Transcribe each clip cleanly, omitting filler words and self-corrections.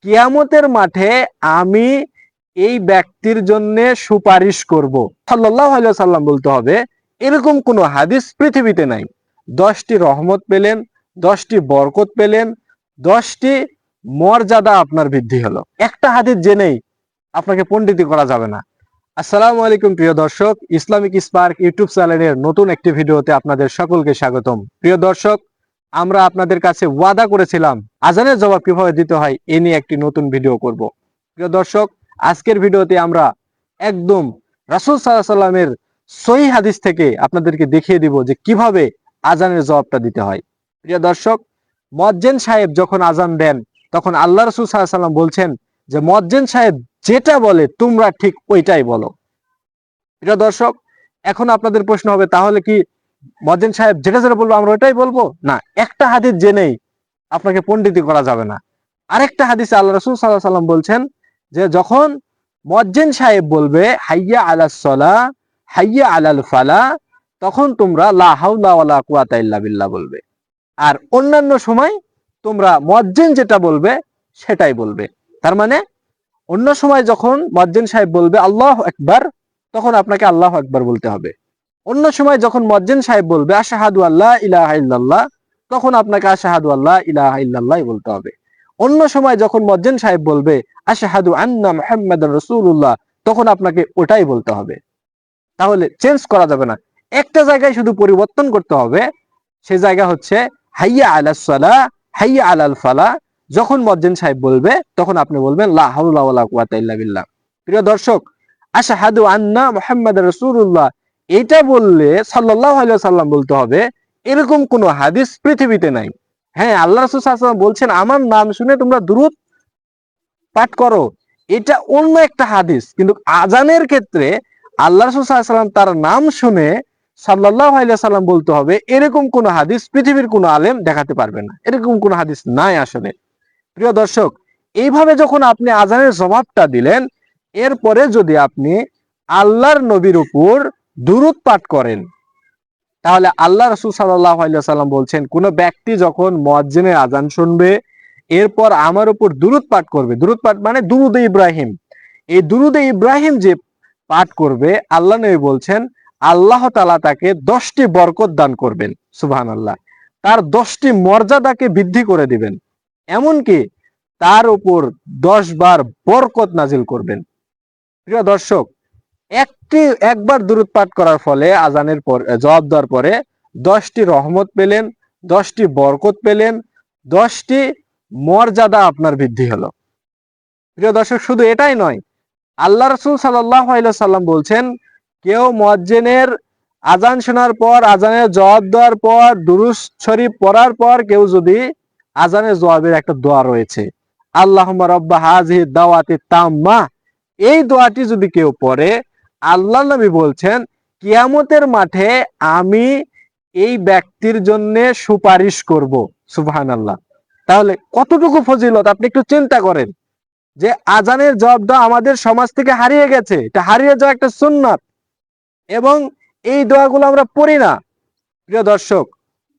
কিয়ামতের মাঠে আমি এই ব্যক্তির জন্য সুপারিশ করব। সাল্লাল্লাহু আলাইহি ওয়াসাল্লাম বলতে হবে এরকম কোনো হাদিস পৃথিবীতে নাই। 10টি রহমত পেলেন, 10টি বরকত পেলেন, 10টি মর্যাদা আপনার বৃদ্ধি হলো। একটা হাদিস জেনেই আপনাকে পণ্ডিতি করা যাবে না। আসসালামু আলাইকুম প্রিয় দর্শক, ইসলামিক স্পার্ক ইউটিউব চ্যানেলের নতুন একটি ভিডিওতে আপনাদের সকলকে স্বাগতম। প্রিয় দর্শক, আমরা আপনাদের কাছে ওয়াদা করেছিলাম আজানের জবাব কিভাবে দিতে হয় এ নিয়ে একটি নতুন ভিডিও করব। প্রিয় দর্শক, আজকের ভিডিওতে আমরা একদম রাসূল সাল্লাল্লাহু আলাইহি সাল্লামের সহিহ হাদিস থেকে আপনাদেরকে দেখিয়ে দিব যে কিভাবে আজানের জবাবটা দিতে হয়। প্রিয় দর্শক, মুয়াজ্জিন সাহেব যখন আজান দেন তখন আল্লাহ রাসূল সাল্লাল্লাহু আলাইহি সাল্লাম বলছেন যে মুয়াজ্জিন সাহেব যেটা বলে তোমরা ঠিক ওইটাই বলো। প্রিয় দর্শক, এখন আপনাদের প্রশ্ন হবে তাহলে কি মুয়াজ্জিন সাহেব যেটা যেটা বলবো আমরা ওইটাই বলবো? না, একটা হাদিস জেনেই আপনাকে পণ্ডিতি করা যাবে না। আরেকটা হাদিসে আল্লাহ রাসূল সাল্লাল্লাহু আলাইহি সাল্লাম বলছেন যে যখন মুয়াজ্জিন সাহেব বলবে হাইয়া আলাস সালাহ হাইয়া আলাল ফালাহ, তখন তোমরা লা হাওলা ওয়ালা কুওয়াতা ইল্লা বিল্লাহ বলবে। আর অন্যান্য সময় তোমরা মুয়াজ্জিন যেটা বলবে সেটাই বলবে। তার মানে অন্য সময় যখন মুয়াজ্জিন সাহেব বলবে আল্লাহু আকবার, তখন আপনাকে আল্লাহু আকবার বলতে হবে। অন্য সময় যখন মুয়াজ্জিন সাহেব বলবে আশহাদু আল্লা ইলাহা ইল্লাল্লাহ, তখন আপনাকে আশহাদু আল্লা ইলাহা ইল্লাল্লাহ বলতে হবে। অন্য সময় যখন মুয়াজ্জিন সাহেব বলবে আশহাদু আন্না মুহাম্মাদুর রাসূলুল্লাহ, তখন আপনাকে ওটাই বলতে হবে। তাহলে চেঞ্জ করা যাবে না, একটা জায়গায় শুধু পরিবর্তন করতে হবে। সে জায়গা হচ্ছে হাইয়া আলাস সালাহ হাইয়া আলাল ফালাহ। যখন মুয়াজ্জিন সাহেব বলবে তখন আপনি বলবেন লা হাওলা ওয়ালা কুওয়াতা ইল্লা বিল্লাহ। প্রিয় দর্শক, আশহাদু আন্না মুহাম্মাদুর রাসূলুল্লাহ এটা বললে সাল্লাল্লাহু আলাইহি সাল্লাম বলতে হবে এরকম কোনো হাদিস পৃথিবীতে নাই। হ্যাঁ, আল্লাহ রাসূল সাল্লাল্লাহু আলাইহি ওয়াসাল্লাম বলছেন আমার নাম শুনে তোমরা দুরূদ পাঠ করো, এটা অন্য একটা হাদিস। কিন্তু আজানের ক্ষেত্রে আল্লাহ রাসূল সাল্লাল্লাহু আলাইহি ওয়াসাল্লাম তার নাম শুনে সাল্লাল্লাহু আলাইহি সাল্লাম বলতে হবে এরকম কোন হাদিস পৃথিবীর কোন আলেম দেখাতে পারবে না। এরকম কোন হাদিস নাই আসলে। প্রিয় দর্শক, এইভাবে যখন আপনি আজানের জবাবটা দিলেন, এরপরে যদি আপনি আল্লাহর নবীর উপর দুরূদ পাঠ করেন, তাহলে আল্লাহ রাসূল সাল্লাল্লাহু আলাইহি ওয়াসাল্লাম বলছেন কোন ব্যক্তি যখন মুয়াজ্জিনের আজান শুনবে এরপর আমার উপর দুরূদ পাঠ করবে। দুরূদ পাঠ মানে দুরূদে ইব্রাহিম। এই দুরূদে ইব্রাহিম যে পাঠ করবে, আল্লাহ নবী বলছেন আল্লাহ তাআলা তাকে 10টি বরকত দান করবেন। সুবহানাল্লাহ। তার 10টি মর্যাদাকে বৃদ্ধি করে দিবেন, এমনকি তার উপর 10 বার বরকত নাজিল করবেন। প্রিয় দর্শক, একবার দুরূদ পাঠ করার ফলে আজানের পর জবাব দেওয়ার পরে 10টি রহমত পেলেন, 10টি বরকত পেলেন, 10টি মর্যাদা আপনার বৃদ্ধি হলো। প্রিয় দর্শক, শুধু এটাই নয়, আল্লাহ রাসূল সাল্লাল্লাহু আলাইহি সাল্লাম বলছেন কেউ মুয়াজ্জিনের আজান শোনার পর আজানের জবাব দেওয়ার পর দুরূদ শরীফ পড়ার পর কেউ যদি আজানের জবাবের একটা দোয়া রয়েছে আল্লাহুম্মা রাব্বা হাযিহি দাওয়াতি তাম্মা, এই দোয়াটি যদি কেউ পড়ে, আল্লাহ নবী বলছেন কিয়ামতের মাঠে আমি এই ব্যক্তির জন্য সুপারিশ করব। সুবহানাল্লাহ। তাহলে কতটুকু ফজিলত আপনি একটু চিন্তা করেন যে আজানের জবাব দেওয়া আমাদের সমাজ থেকে হারিয়ে গেছে। এটা হারিয়ে যাওয়া একটা সুন্নাত, এবং এই দোয়াগুলো আমরা পড়ি না। প্রিয় দর্শক,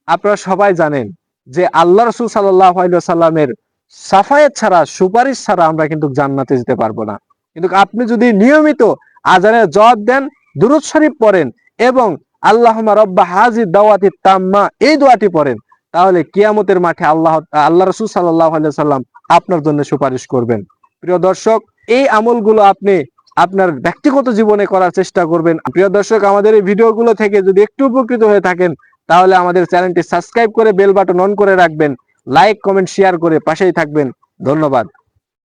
আপনারা সবাই জানেন যে আল্লাহ রাসূল সাল্লাল্লাহু আলাইহি ওয়াসাল্লামের সাফায়াত ছাড়া, সুপারিশ ছাড়া আমরা কিন্তু জান্নাতে যেতে পারবো না। কিন্তু আপনি যদি নিয়মিত আজানের জবাব দেন, দুরূদ শরীফ পড়েন এবং আল্লাহুম্মা রাব্বা হাযিহি দাওয়াতি তাম্মা এই দোয়াটি পড়েন, তাহলে কিয়ামতের মাঠে আল্লাহ রাসূল সাল্লাল্লাহু আলাইহি ওয়াসাল্লাম আপনার জন্য সুপারিশ করবেন। প্রিয় দর্শক, এই আমলগুলো আপনি আপনার ব্যক্তিগত জীবনে করার চেষ্টা করবেন। প্রিয় দর্শক, আমাদের এই ভিডিওগুলো থেকে যদি একটু উপকৃত হয়ে থাকেন তাহলে আমাদের চ্যানেলটি সাবস্ক্রাইব করে বেল বাটন অন করে রাখবেন, লাইক কমেন্ট শেয়ার করে পাশেই থাকবেন। ধন্যবাদ।